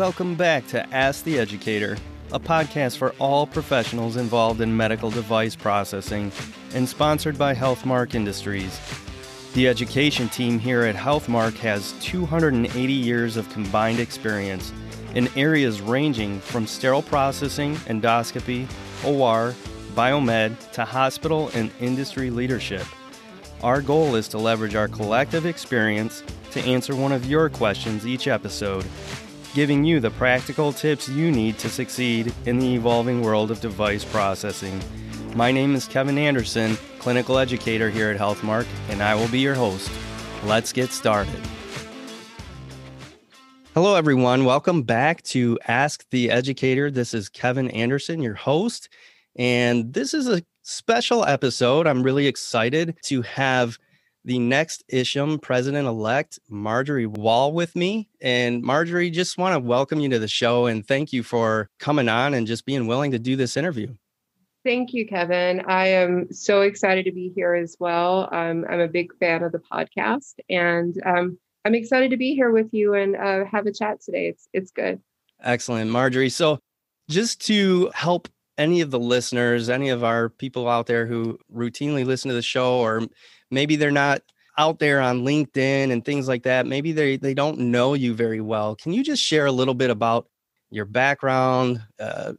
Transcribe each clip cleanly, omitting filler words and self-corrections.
Welcome back to Ask the Educator, a podcast for all professionals involved in medical device processing and sponsored by Healthmark Industries. The education team here at Healthmark has 280 years of combined experience in areas ranging from sterile processing, endoscopy, OR, biomed, to hospital and industry leadership. Our goal is to leverage our collective experience to answer one of your questions each episode, giving you the practical tips you need to succeed in the evolving world of device processing. My name is Kevin Anderson, clinical educator here at Healthmark, and I will be your host. Let's get started. Hello, everyone. Welcome back to Ask the Educator. This is Kevin Anderson, your host, and this is a special episode. I'm really excited to have the next IAHCSMM President-Elect, Marjorie Wall, with me. And Marjorie, just want to welcome you to the show and thank you for coming on and just being willing to do this interview. Thank you, Kevin. I am so excited to be here as well. I'm a big fan of the podcast, and I'm excited to be here with you and have a chat today. It's good. Excellent, Marjorie. So just to help any of the listeners, any of our people out there who routinely listen to the show, or maybe they're not out there on LinkedIn and things like that, maybe they don't know you very well. Can you just share a little bit about your background,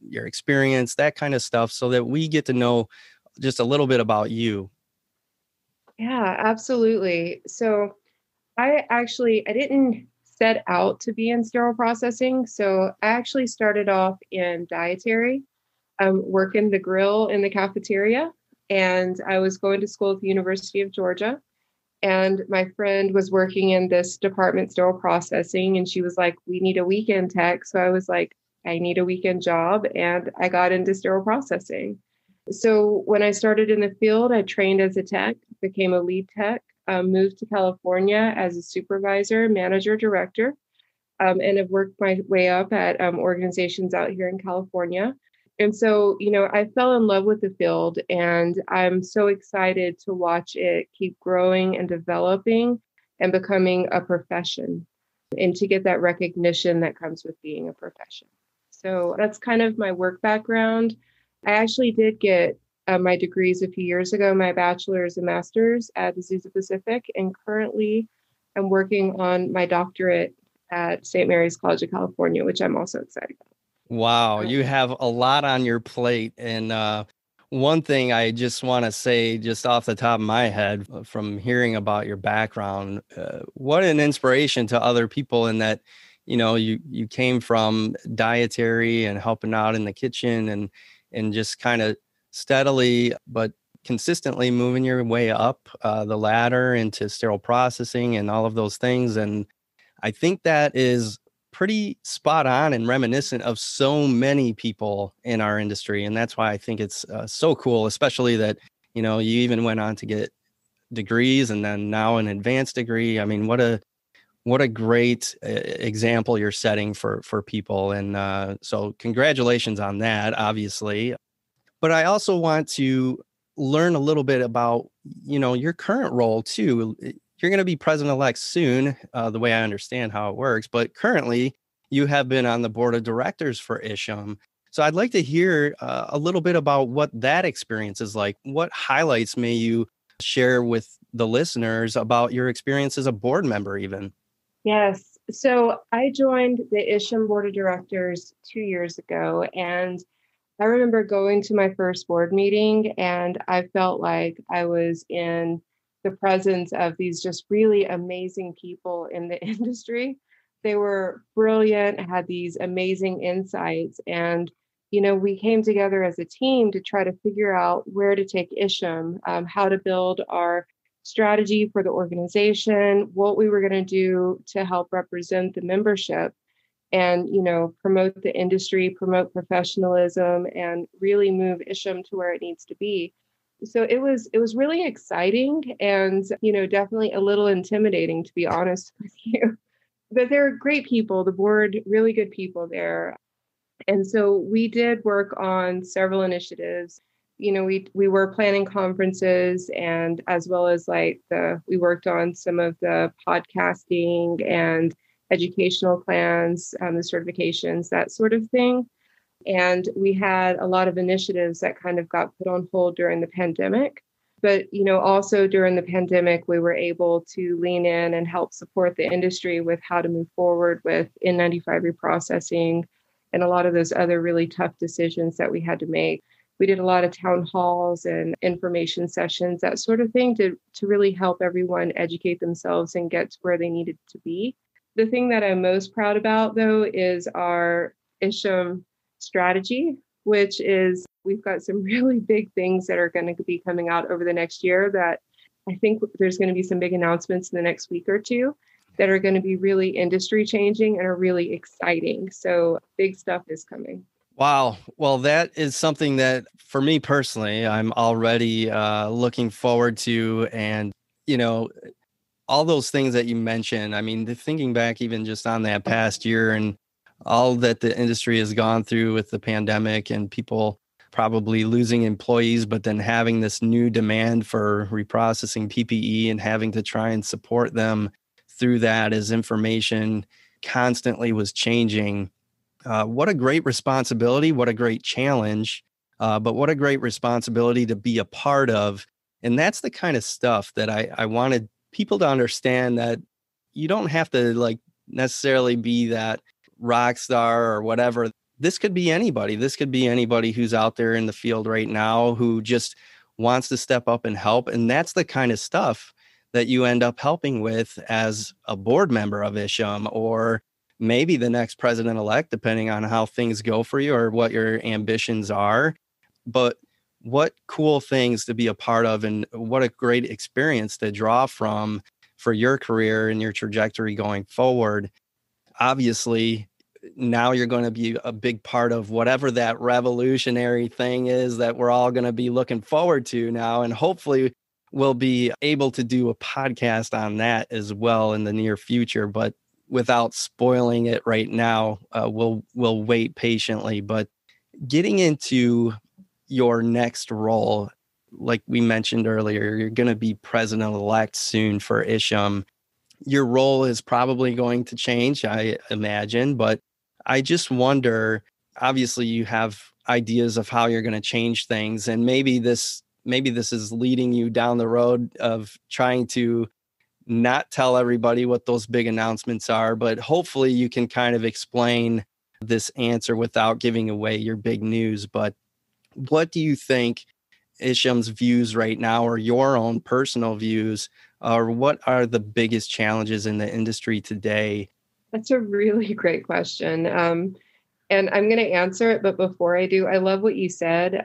your experience, that kind of stuff, so that we get to know just a little bit about you? Yeah, absolutely. So I didn't set out to be in sterile processing. So I actually started off in dietary, working the grill in the cafeteria. And I was going to school at the University of Georgia. And my friend was working in this department, sterile processing. And she was like, we need a weekend tech. So I was like, I need a weekend job. And I got into sterile processing. So when I started in the field, I trained as a tech, became a lead tech, moved to California as a supervisor, manager, director, and have worked my way up at organizations out here in California. And so, I fell in love with the field, and I'm so excited to watch it keep growing and developing and becoming a profession, and to get that recognition that comes with being a profession. So that's kind of my work background. I actually did get my degrees a few years ago, my bachelor's and master's at Azusa Pacific, and currently I'm working on my doctorate at St. Mary's College of California, which I'm also excited about. Wow, you have a lot on your plate. And one thing I just want to say, just off the top of my head, from hearing about your background, what an inspiration to other people, in that, you came from dietary and helping out in the kitchen and just kind of steadily but consistently moving your way up the ladder into sterile processing and all of those things. And I think that is pretty spot on and reminiscent of so many people in our industry. And that's why I think it's so cool, especially that, you even went on to get degrees and then now an advanced degree. I mean, what a great example you're setting for people. And so congratulations on that, obviously. But I also want to learn a little bit about, your current role too. You're going to be president-elect soon, the way I understand how it works. But currently, you have been on the board of directors for IAHCSMM. So I'd like to hear a little bit about what that experience is like. What highlights may you share with the listeners about your experience as a board member even? Yes. So I joined the IAHCSMM board of directors 2 years ago. And I remember going to my first board meeting, and I felt like I was in the presence of these just really amazing people in the industry. They were brilliant, had these amazing insights. And, we came together as a team to try to figure out where to take IAHCSMM, how to build our strategy for the organization, what we were going to do to help represent the membership and, promote the industry, promote professionalism, and really move IAHCSMM to where it needs to be. So it was really exciting and, definitely a little intimidating, to be honest with you. But they're great people, the board, really good people there. And so we did work on several initiatives. We were planning conferences, and as well as we worked on some of the podcasting and educational plans, the certifications, that sort of thing. And we had a lot of initiatives that kind of got put on hold during the pandemic. But, also during the pandemic, we were able to lean in and help support the industry with how to move forward with N95 reprocessing and a lot of those other really tough decisions that we had to make. We did a lot of town halls and information sessions, that sort of thing, to really help everyone educate themselves and get to where they needed to be. The thing that I'm most proud about, though, is our ISHM strategy, which is we've got some really big things that are going to be coming out over the next year that I think there's going to be some big announcements in the next week or two that are going to be really industry changing and are really exciting. So big stuff is coming. Wow. Well, that is something that for me personally, I'm already looking forward to. And, all those things that you mentioned, I mean, thinking back even just on that past year and all that the industry has gone through with the pandemic and people probably losing employees, but then having this new demand for reprocessing PPE and having to try and support them through that as information constantly was changing. What a great responsibility, what a great challenge, but what a great responsibility to be a part of. And that's the kind of stuff that I wanted people to understand, that you don't have to necessarily be that rock star or whatever. This could be anybody. This could be anybody who's out there in the field right now who just wants to step up and help. And that's the kind of stuff that you end up helping with as a board member of ISHM, or maybe the next president-elect, depending on how things go for you or what your ambitions are. But what cool things to be a part of, and what a great experience to draw from for your career and your trajectory going forward. Obviously, now you're going to be a big part of whatever that revolutionary thing is that we're all going to be looking forward to now. And hopefully we'll be able to do a podcast on that as well in the near future. But without spoiling it right now, we'll wait patiently. But getting into your next role, like we mentioned earlier, you're going to be president-elect soon for ISHM. Your role is probably going to change, I imagine, but I just wonder, obviously you have ideas of how you're going to change things, and maybe this is leading you down the road of trying to not tell everybody what those big announcements are, but hopefully you can kind of explain this answer without giving away your big news. But what do you think ISHM's views right now, or your own personal views, or what are the biggest challenges in the industry today? That's a really great question. And I'm going to answer it. But before I do, I love what you said.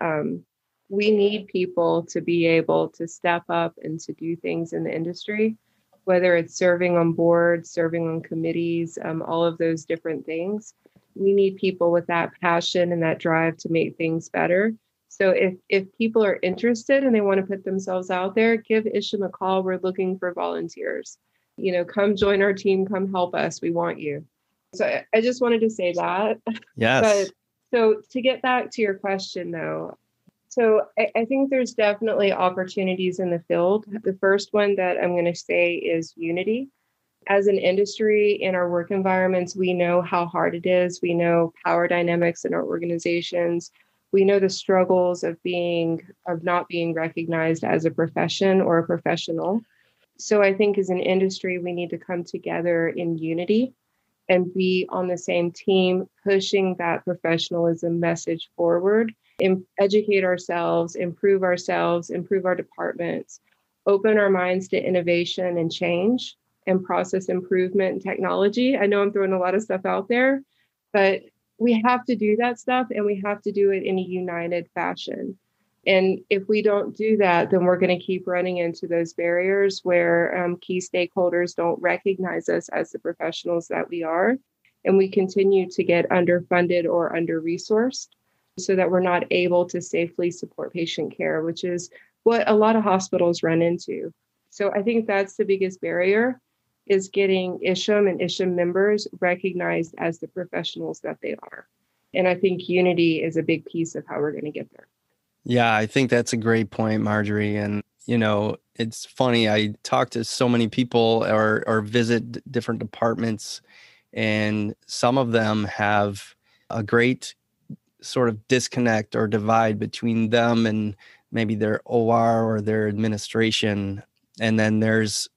We need people to be able to step up and to do things in the industry, whether it's serving on boards, serving on committees, all of those different things. We need people with that passion and that drive to make things better. So if people are interested and they want to put themselves out there, give ISHM a call. We're looking for volunteers. Come join our team, come help us. We want you. So I just wanted to say that. Yes. But so to get back to your question, though, so I think there's definitely opportunities in the field. The first one that I'm going to say is unity. As an industry in our work environments, we know how hard it is. We know power dynamics in our organizations. We know the struggles of not being recognized as a profession or a professional. So I think as an industry, we need to come together in unity and be on the same team, pushing that professionalism message forward, and educate ourselves, improve our departments, open our minds to innovation and change and process improvement and technology. I know I'm throwing a lot of stuff out there, but we have to do that stuff, and we have to do it in a united fashion. And if we don't do that, then we're going to keep running into those barriers where key stakeholders don't recognize us as the professionals that we are. And we continue to get underfunded or under-resourced so that we're not able to safely support patient care, which is what a lot of hospitals run into. So I think that's the biggest barrier, is getting ISHM and ISHM members recognized as the professionals that they are. And I think unity is a big piece of how we're going to get there. Yeah, I think that's a great point, Marjorie. And, it's funny. I talk to so many people or visit different departments And some of them have a great sort of disconnect or divide between them and maybe their OR or their administration. And then there's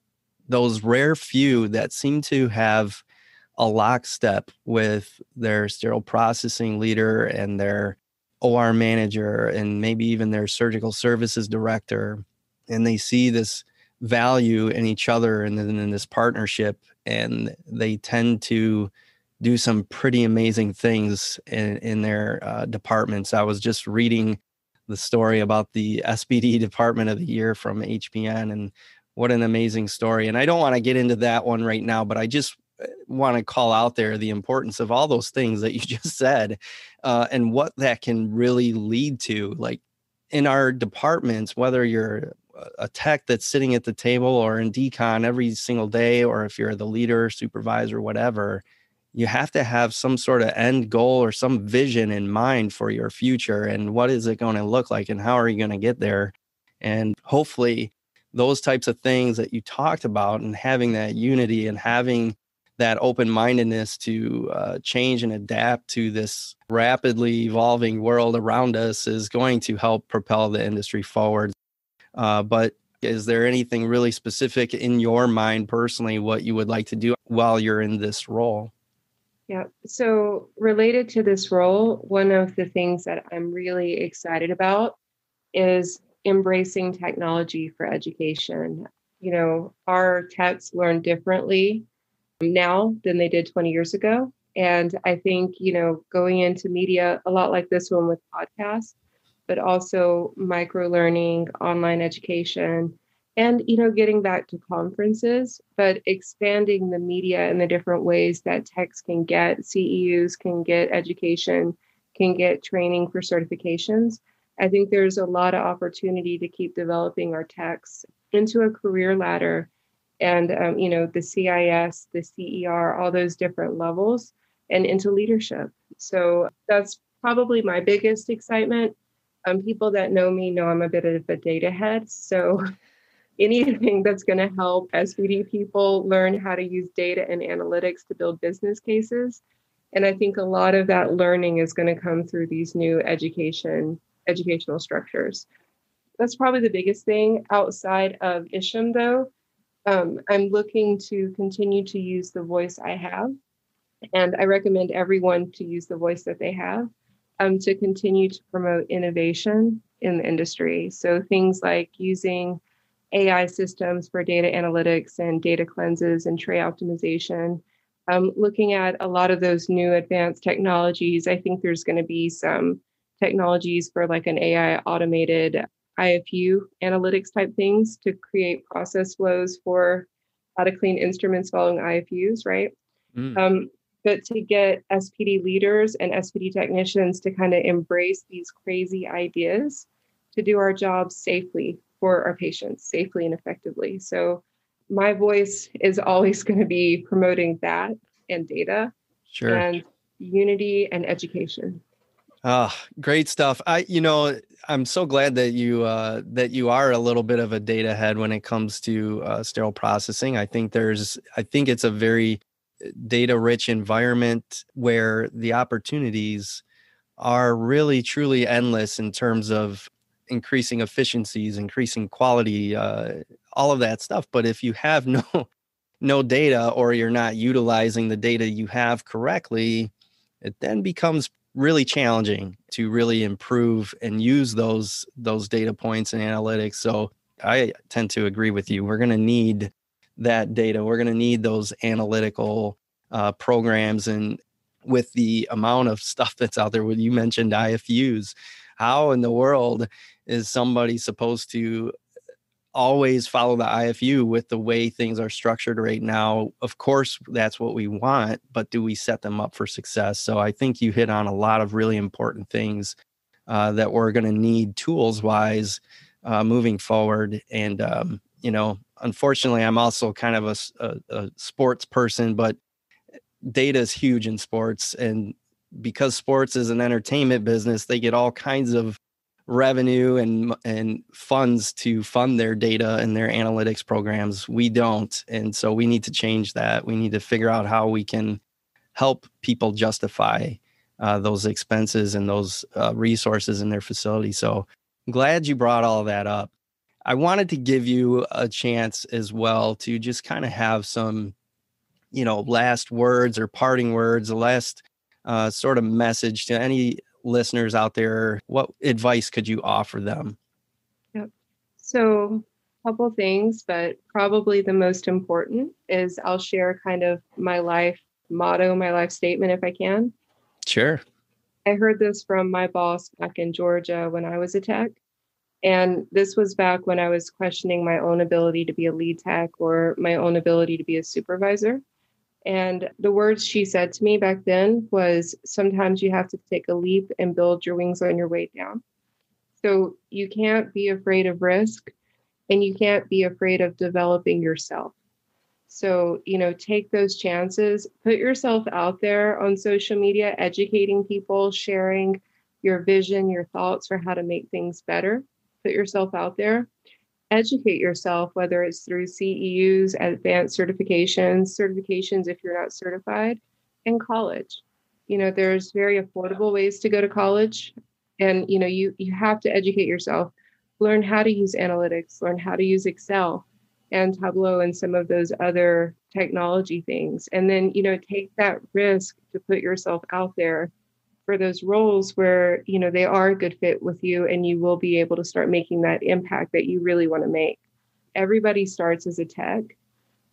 those rare few that seem to have a lockstep with their sterile processing leader and their OR manager and maybe even their surgical services director. And they see this value in each other and in this partnership. And they tend to do some pretty amazing things in their departments. I was just reading the story about the SPD Department of the Year from HPN, and what an amazing story. And I don't want to get into that one right now, but I just want to call out there the importance of all those things that you just said, and what that can really lead to. Like in our departments, whether you're a tech that's sitting at the table or in decon every single day, or if you're the leader, supervisor, whatever, you have to have some sort of end goal or some vision in mind for your future. And what is it going to look like and how are you going to get there? And hopefully those types of things that you talked about and having that unity and having that open-mindedness to change and adapt to this rapidly evolving world around us is going to help propel the industry forward. But is there anything really specific in your mind personally, what you would like to do while you're in this role? Yeah. So related to this role, one of the things that I'm really excited about is embracing technology for education. You know, our techs learn differently now than they did 20 years ago. And I think, you know, going into media, a lot like this one with podcasts, but also micro learning, online education, and, you know, getting back to conferences, but expanding the media in the different ways that techs can get, CEUs can get education, can get training for certifications. I think there's a lot of opportunity to keep developing our techs into a career ladder and, you know, the CIS, the CER, all those different levels and into leadership. So that's probably my biggest excitement. People that know me know I'm a bit of a data head. So anything that's going to help SPD people learn how to use data and analytics to build business cases. And I think a lot of that learning is going to come through these new educational structures. That's probably the biggest thing. Outside of ISHM, though, I'm looking to continue to use the voice I have. And I recommend everyone to use the voice that they have to continue to promote innovation in the industry. So things like using AI systems for data analytics and data cleanses and tray optimization. Looking at a lot of those new advanced technologies, I think there's going to be some technologies for like an AI automated IFU analytics type things to create process flows for how to clean instruments following IFUs, right? But to get SPD leaders and SPD technicians to kind of embrace these crazy ideas to do our jobs safely for our patients, safely and effectively. So my voice is always going to be promoting that and data and unity and education. Great stuff. I'm so glad that you are a little bit of a data head when it comes to sterile processing. I think it's a very data rich environment where the opportunities are really truly endless in terms of increasing efficiencies, increasing quality, all of that stuff. But if you have no data, or you're not utilizing the data you have correctly, it then becomes really challenging to really improve and use those data points and analytics. So I tend to agree with you. We're going to need that data. We're going to need those analytical programs. And with the amount of stuff that's out there, when you mentioned IFUs, how in the world is somebody supposed to always follow the IFU with the way things are structured right now? Of course, that's what we want, but do we set them up for success? So I think you hit on a lot of really important things that we're going to need tools wise moving forward. And, unfortunately, I'm also kind of a sports person, but data is huge in sports. And because sports is an entertainment business, they get all kinds of revenue and funds to fund their data and their analytics programs. We don't. And so we need to change that. We need to figure out how we can help people justify those expenses and those resources in their facility. So I'm glad you brought all that up. I wanted to give you a chance as well to just kind of have some, last words or parting words, the last sort of message to any listeners out there. What advice could you offer them? Yep. So a couple things, but probably the most important is I'll share kind of my life motto, my life statement, if I can. Sure. I heard this from my boss back in Georgia when I was a tech. And this was back when I was questioning my own ability to be a lead tech or my own ability to be a supervisor. And the words she said to me back then was, sometimes you have to take a leap and build your wings on your way down. So you can't be afraid of risk and you can't be afraid of developing yourself. So, take those chances, put yourself out there on social media, educating people, sharing your vision, your thoughts for how to make things better. Put yourself out there, educate yourself, whether it's through CEUs, advanced certifications if you're not certified, and college. There's very affordable ways to go to college. And, you have to educate yourself, learn how to use analytics, learn how to use Excel and Tableau and some of those other technology things. And then, take that risk to put yourself out there for those roles where, they are a good fit with you and you will be able to start making that impact that you really want to make. Everybody starts as a tech.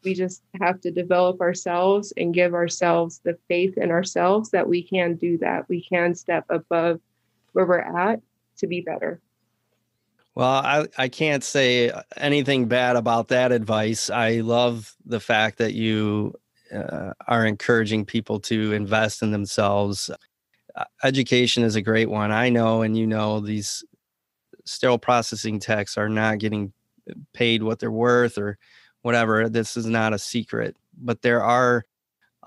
We just have to develop ourselves and give ourselves the faith in ourselves that we can do that. We can step above where we're at to be better. Well, I can't say anything bad about that advice. I love the fact that you are encouraging people to invest in themselves. Education is a great one. I know, and these sterile processing techs are not getting paid what they're worth or whatever. This is not a secret, but there are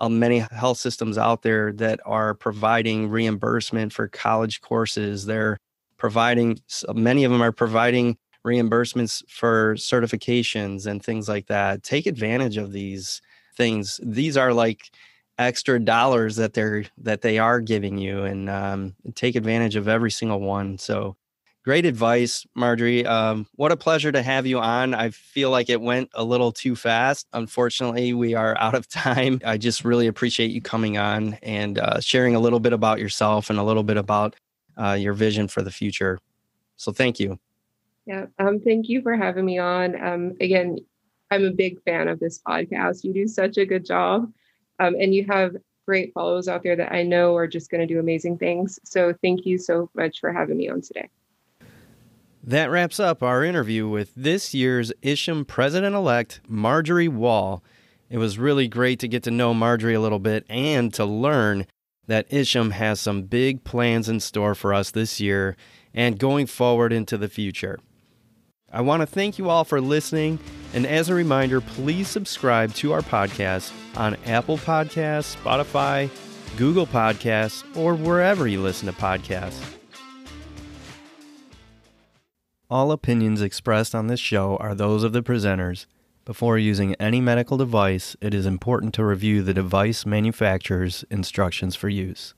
many health systems out there that are providing reimbursement for college courses. Many of them are providing reimbursements for certifications and things like that. Take advantage of these things. These are like extra dollars that they are giving you, and take advantage of every single one. So great advice, Marjorie. What a pleasure to have you on. I feel like it went a little too fast. Unfortunately, we are out of time. I just really appreciate you coming on and sharing a little bit about yourself and a little bit about your vision for the future. So thank you. Yeah. Thank you for having me on. Again, I'm a big fan of this podcast. You do such a good job. And you have great followers out there that I know are just going to do amazing things. So thank you so much for having me on today. That wraps up our interview with this year's IAHCSMM President-Elect, Marjorie Wall. It was really great to get to know Marjorie a little bit and to learn that IAHCSMM has some big plans in store for us this year and going forward into the future. I want to thank you all for listening, and as a reminder, please subscribe to our podcast on Apple Podcasts, Spotify, Google Podcasts, or wherever you listen to podcasts. All opinions expressed on this show are those of the presenters. Before using any medical device, it is important to review the device manufacturer's instructions for use.